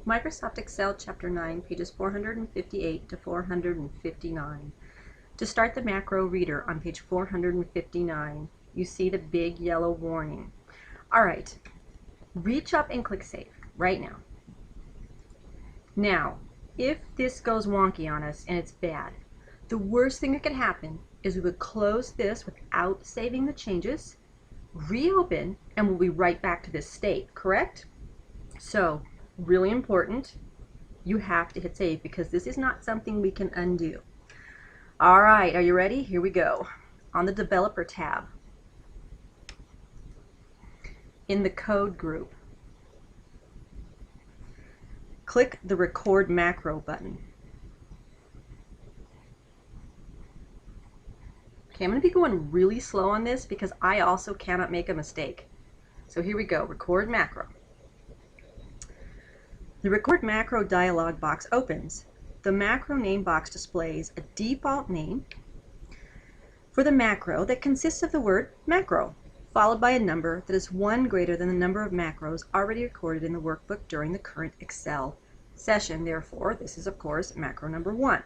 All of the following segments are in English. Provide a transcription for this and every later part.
Microsoft Excel Chapter 9, pages 458 to 459. To start the macro reader on page 459, you see the big yellow warning. All right, reach up and click Save right now. Now, if this goes wonky on us and it's bad, the worst thing that could happen is we would close this without saving the changes, reopen, and we'll be right back to this state, correct? So, really important, you have to hit save because this is not something we can undo. All right, are you ready? Here we go. On the Developer tab, in the Code group, click the Record Macro button. Okay, I'm going to be going really slow on this because I also cannot make a mistake. So here we go, Record Macro. The Record Macro dialog box opens. The macro name box displays a default name for the macro that consists of the word macro, followed by a number that is 1 greater than the number of macros already recorded in the workbook during the current Excel session. Therefore, this is, of course, macro number 1.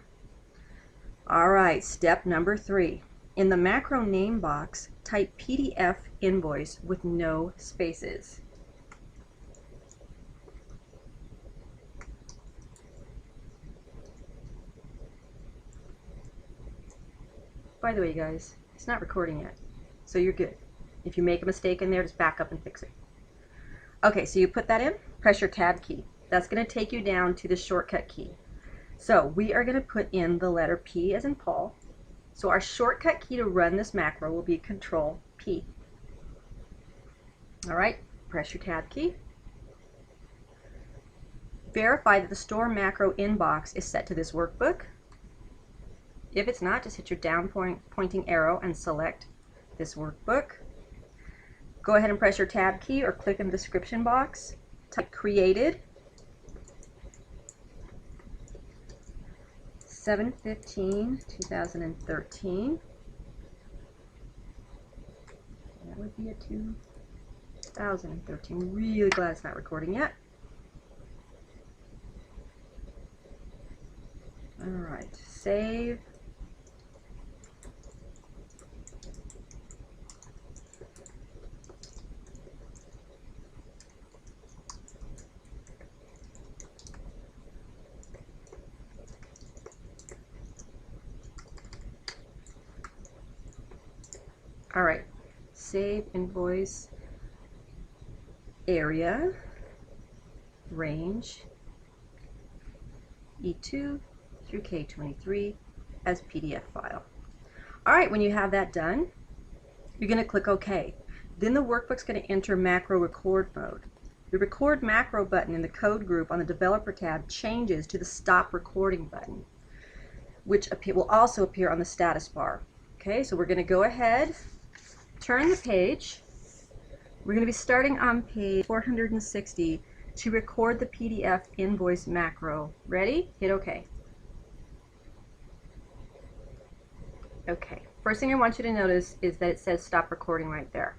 All right, step number 3. In the macro name box, type PDF invoice with no spaces. By the way, guys, it's not recording yet, so you're good. If you make a mistake in there, just back up and fix it. Okay, so you put that in, press your Tab key. That's going to take you down to the shortcut key. So we are going to put in the letter P as in Paul. So our shortcut key to run this macro will be Control P. All right, press your Tab key. Verify that the Store Macro inbox is set to this workbook. If it's not, just hit your down pointing arrow and select this workbook. Go ahead and press your Tab key or click in the description box. Type created 7/15/2013. That would be a 2013. Really glad it's not recording yet. All right, save. All right, save invoice area, range, E2 through K23 as PDF file. All right, when you have that done, you're going to click OK. Then the workbook's going to enter macro record mode. The Record Macro button in the Code group on the Developer tab changes to the Stop Recording button, which will also appear on the status bar. Okay, so we're going to go ahead, turn the page. We're going to be starting on page 460 to record the PDF invoice macro. Ready? Hit OK. Okay, first thing I want you to notice is that it says stop recording right there.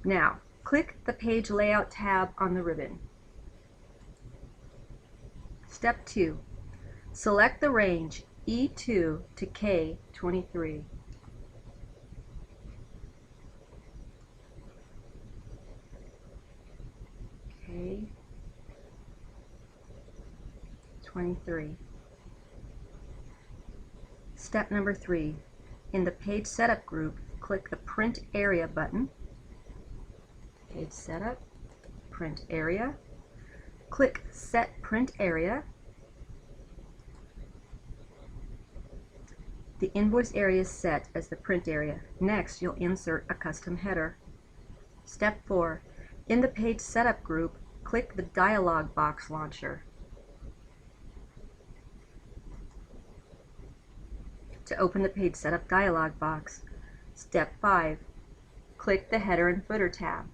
Now, click the page layout tab on the ribbon. Step 2, select the range E2 to K23. K23. Step number 3, in the page setup group, click the print area button. Page setup, print area. Click set print area. The invoice area is set as the print area. Next, you'll insert a custom header. Step 4, in the page setup group, click the dialog box launcher. To open the page setup dialog box. Step 5, click the header and footer tab.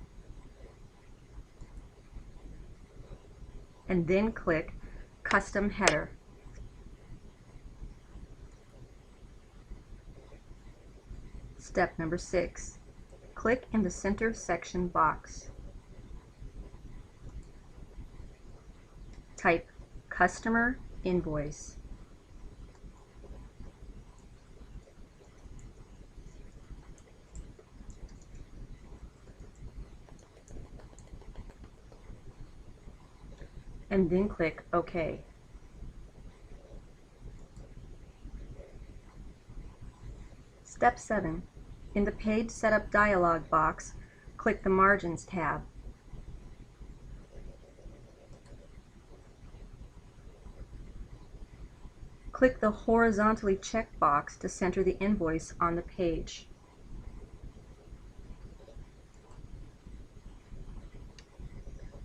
And then click custom header. Step number 6, click in the center section box. type customer invoice. And then click OK. Step 7. In the Page Setup dialog box, click the Margins tab. Click the horizontally checked box to center the invoice on the page.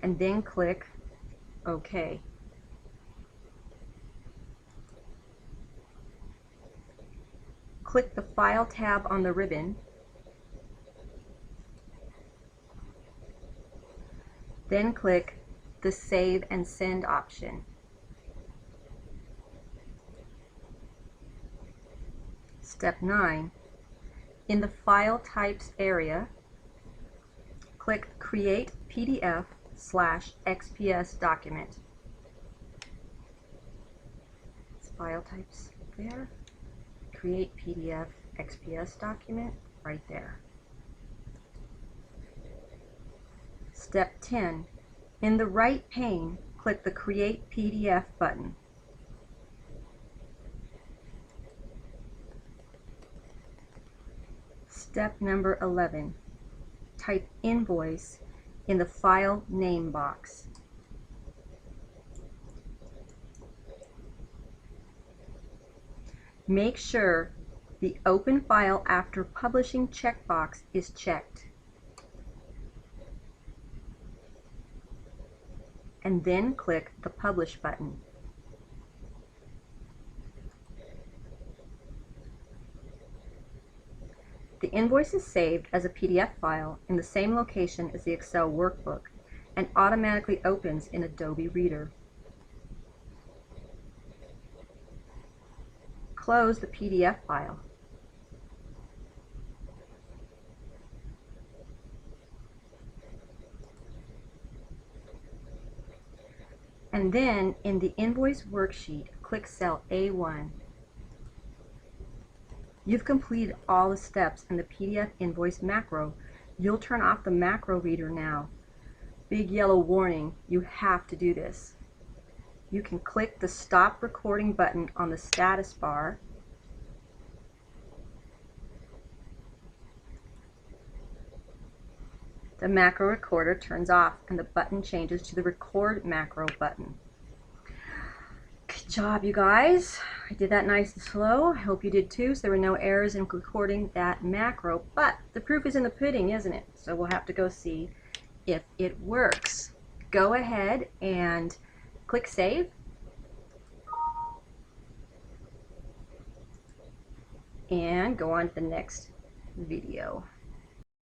And then click OK. Click the File tab on the ribbon, then click the Save and Send option. Step 9. In the File Types area, click Create PDF/XPS document. It's File Types there. Create PDF XPS document right there. Step 10. In the right pane, click the Create PDF button. Step number 11. Type invoice in the file name box. Make sure the Open File After Publishing checkbox is checked. And then click the Publish button. The invoice is saved as a PDF file in the same location as the Excel workbook and automatically opens in Adobe Reader. Close the PDF file. And then in the invoice worksheet, click cell A1. You've completed all the steps in the PDF invoice macro. You'll turn off the macro reader now. Big yellow warning, you have to do this. You can click the Stop Recording button on the status bar. The macro recorder turns off and the button changes to the Record Macro button. Good job, you guys. I did that nice and slow. I hope you did too, so there were no errors in recording that macro. But the proof is in the pudding, isn't it? So we'll have to go see if it works. Go ahead and click Save. And go on to the next video.